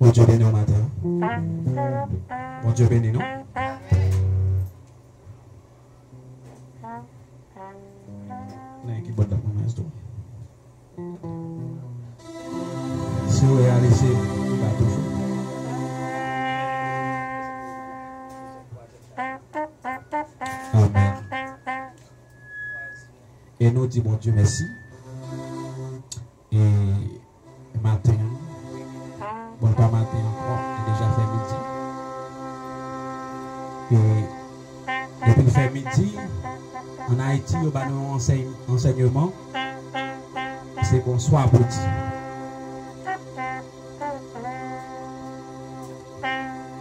Bon Dieu béni au matin. Bon Dieu béni, non? Qui bon dans mon instant. Si vous réalisez, il va toujours. Amen. Et nous disons, bon Dieu, merci. Et matin, bon, pas matin encore, il déjà fait midi. Et depuis le fait midi, en Haïti, il y a un enseignement. C'est bonsoir pour dire.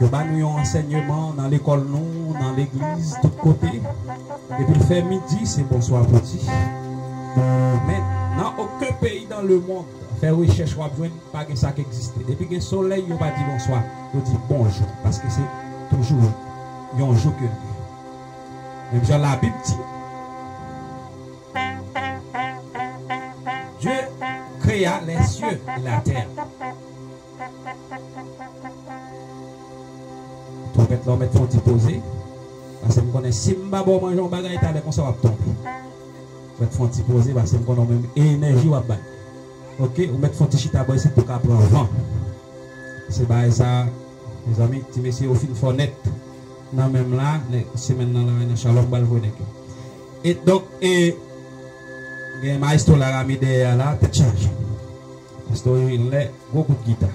Il y a un enseignement dans l'école, nous, dans l'église, de tous côtés. Depuis le fait midi, c'est bonsoir pour dire. Mais dans aucun pays dans le monde, faire recherche, on ne pas que ça qui existe. Depuis que le soleil, on va dire bonsoir, on dit bonjour. Parce que c'est toujours un jour que même genre la Bible dit. Dieu créa les cieux et la terre. Trompette l'homme est font poser. Parce que je connais si je ne mange un bagage, comme ça va tomber. Je vais te faire poser parce que je connais même énergie. Ok, vous mettez font chita boy c'est pour qu'après prendre vent. C'est pas ça, mes amis, si monsieur au fin fenêtre. Non même là, c'est maintenant là, Shalom Balvonek. Et donc, il y a un maestro là, là, tête charge. Maestro, il a beaucoup de guitare.